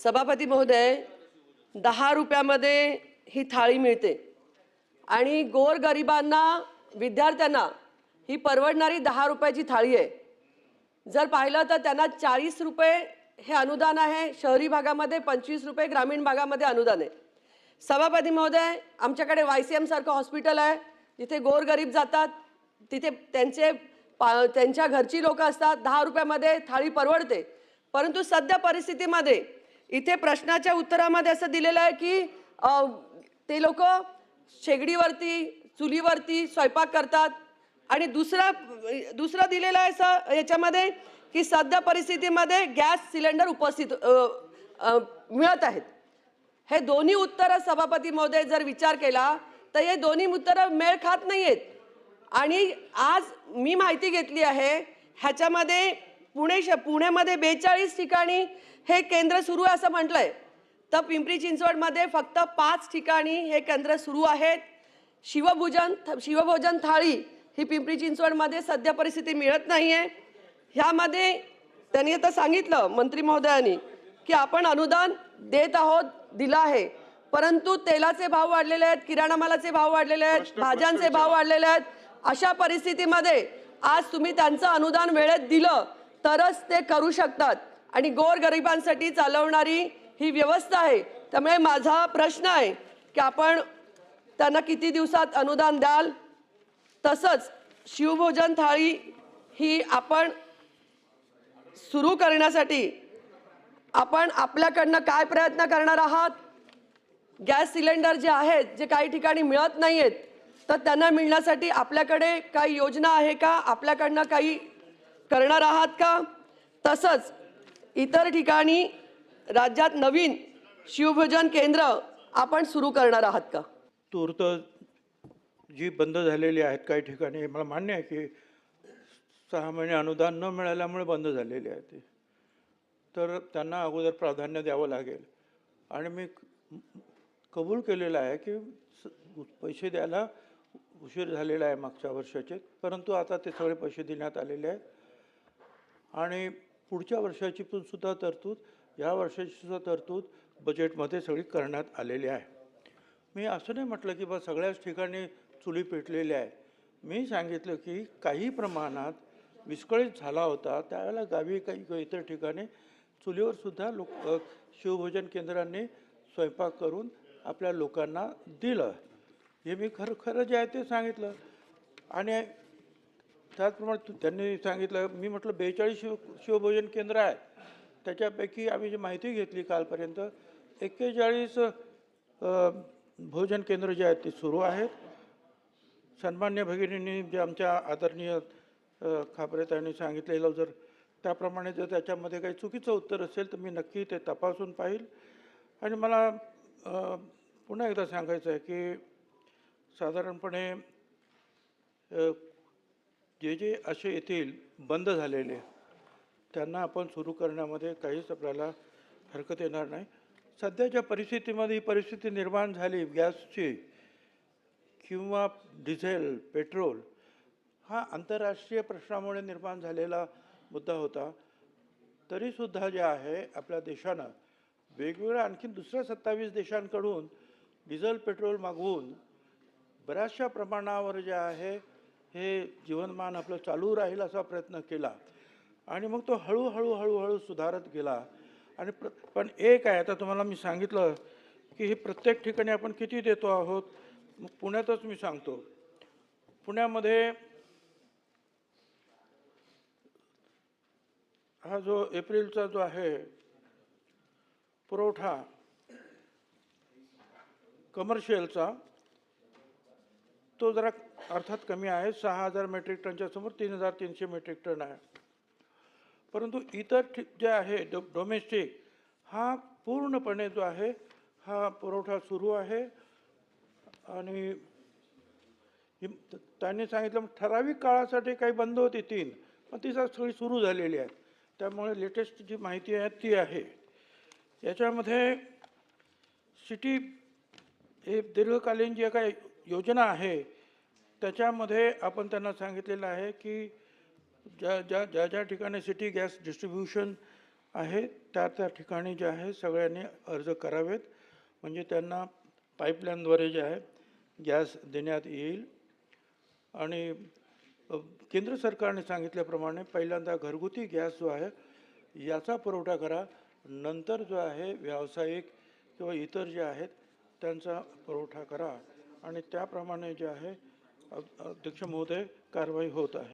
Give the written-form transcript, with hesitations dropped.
सभापती महोदय, 10 रुपयामध्ये ही थाळी मिळते आणि गोरगरिबांना, विद्यार्थ्यांना ही परवडणारी 10 रुपयाची थाळी आहे. जर पाहिलं तर त्यांना 40 रुपये हे अनुदान आहे, शहरी भागामध्ये 25 रुपये, ग्रामीण भागामध्ये अनुदान आहे. सभापती महोदय, आमच्याकडे YCM सारखं हॉस्पिटल आहे, जिथे गोरगरीब जातात, तिथे त्यांच्या घरची लोक असतात. 10 रुपयामध्ये थाळी परवडते. परंतु सध्या परिस्थितीमध्ये इथे प्रश्नाच्या उत्तरामध्ये असं दिलेलं आहे की ते लोक शेगडीवरती, चुलीवरती स्वयंपाक करतात. आणि दुसरा दिलेला आहे याच्यामध्ये की सध्या परिस्थितीमध्ये गॅस सिलेंडर उपस्थित मिळत आहेत. हे दोन्ही उत्तरं सभापती महोदय जर विचार केला तर हे दोन्ही उत्तरं मेळ खात नाही आहेत. आणि आज मी माहिती घेतली आहे, ह्याच्यामध्ये पुण्यामध्ये 42 ठिकाणी हे केंद्र सुरू आहे असं म्हटलंय. तर पिंपरी चिंचवडमध्ये फक्त 5 ठिकाणी हे केंद्र सुरू आहेत. शिवभोजन थाळी ही पिंपरी चिंचवडमध्ये सध्या परिस्थिती मिळत नाही आहे. ह्यामध्ये त्यांनी आता सांगितलं मंत्री महोदयांनी की आपण अनुदान देत आहोत, दिलं आहे, परंतु तेलाचे भाव वाढलेले आहेत, किराणा मालाचे भाव वाढलेले आहेत, भाज्यांचे भाव वाढलेले आहेत. अशा परिस्थितीमध्ये आज तुम्ही त्यांचं अनुदान वेळेत दिलं तरच ते करू शकतात आणि गोरगरिबांसाठी चालवणारी ही व्यवस्था आहे. त्यामुळे माझा प्रश्न आहे की आपण त्यांना किती दिवसात अनुदान द्याल. तसंच शिवभोजन थाळी ही आपण सुरू करण्यासाठी आपण आपल्याकडनं काय प्रयत्न करणार आहात. गॅस सिलेंडर जे आहेत, जे काही ठिकाणी मिळत नाही आहेत, तर त्यांना मिळण्यासाठी आपल्याकडे काही योजना आहे का, आपल्याकडनं काही करणार आहात का. तसंच इतर ठिकाणी राज्यात नवीन शिवभोजन केंद्र आपण सुरू करणार आहात का. तूर्त जी बंद झालेली आहेत काही ठिकाणी, मला मान्य आहे की 6 महिने अनुदान न मिळाल्यामुळे बंद झालेली आहे ती, तर त्यांना अगोदर प्राधान्य द्यावं लागेल. आणि मी कबूल केलेलं आहे की पैसे द्यायला उशीर झालेला आहे मागच्या वर्षाचे, परंतु आता ते सगळे पैसे देण्यात आलेले आहेत. आणि पुढच्या वर्षाची पण सुद्धा तरतूद, या वर्षाची सुद्धा तरतूद बजेटमध्ये सगळी करण्यात आलेली आहे. मी असं नाही म्हटलं की बा सगळ्याच ठिकाणी चुली पेटलेल्या आहेत. मी सांगितलं की काही प्रमाणात विस्कळीत झाला होता, त्यावेळेला गावी काही इतर ठिकाणी चुलीवरसुद्धा शिवभोजन केंद्रांनी स्वयंपाक करून आपल्या लोकांना दिलं. हे मी खरं जे आहे ते सांगितलं. आणि त्याचप्रमाणे त्यांनी सांगितलं, मी म्हटलं 42 शिवभोजन केंद्र आहेत, त्याच्यापैकी आम्ही जी माहिती घेतली कालपर्यंत 41 भोजन केंद्र जे आहेत ते सुरू आहेत. सन्मान्य भगिनींनी जे आमच्या आदरणीय खापरेतांनी सांगितलेलं, जर त्याप्रमाणे जर त्याच्यामध्ये काही चुकीचं उत्तर असेल तर मी नक्की ते तपासून पाहील. आणि मला पुन्हा एकदा सांगायचं आहे की साधारणपणे जे असे येतील बंद झालेले, त्यांना आपण सुरू करण्यामध्ये काहीच आपल्याला हरकत येणार नाही. सध्याच्या परिस्थितीमध्ये ही परिस्थिती निर्माण झाली गॅसची किंवा डिझेल, पेट्रोल, हा आंतरराष्ट्रीय प्रश्नामुळे निर्माण झालेला मुद्दा होता. तरीसुद्धा जे आहे आपल्या देशानं वेगवेगळ्या आणखी दुसऱ्या 27 देशांकडून डिझेल, पेट्रोल मागवून बऱ्याचशा प्रमाणावर जे आहे हे जीवनमान आपलं चालू राहील असा प्रयत्न केला. आणि मग तो हळूहळू सुधारत गेला. आणि पण एक आहे, आता तुम्हाला मी सांगितलं की हे प्रत्येक ठिकाणी आपण किती देतो आहोत. मग पुण्यातच मी सांगतो, पुण्यामध्ये हा जो एप्रिलचा जो आहे पुरवठा कमर्शियलचा, तो जरा अर्थात कमी आहे. 6000 मेट्रिक टनच्या समोर 3300 मेट्रिक टन आहे. परंतु इतर जे आहे डोमेस्टिक, हा पूर्णपणे जो आहे हा पुरवठा सुरू आहे. आणि त्यांनी सांगितलं ठराविक काळासाठी काही बंद होती 3, पण ती सगळी सुरू झालेली आहे. त्यामुळे लेटेस्ट जी माहिती आहे ती आहे. याच्यामध्ये सिटी हे दीर्घकालीन जे काही योजना आहे त्याच्यामध्ये आपण त्यांना सांगितलेलं आहे की ज्या ठिकाणी सिटी गॅस डिस्ट्रीब्युशन आहे त्या ठिकाणी जे आहे सगळ्यांनी अर्ज करावेत, म्हणजे त्यांना पाईपलाईनद्वारे जे आहे गॅस देण्यात येईल. आणि केंद्र सरकारने सांगितल्याप्रमाणे पहिल्यांदा घरगुती गॅस जो आहे याचा पुरवठा करा, नंतर जो आहे व्यावसायिक किंवा इतर जे आहेत त्यांचा पुरवठा करा. आणि त्याप्रमाणे जे आहे अध्यक्ष महोदय कारवाई होत आहे.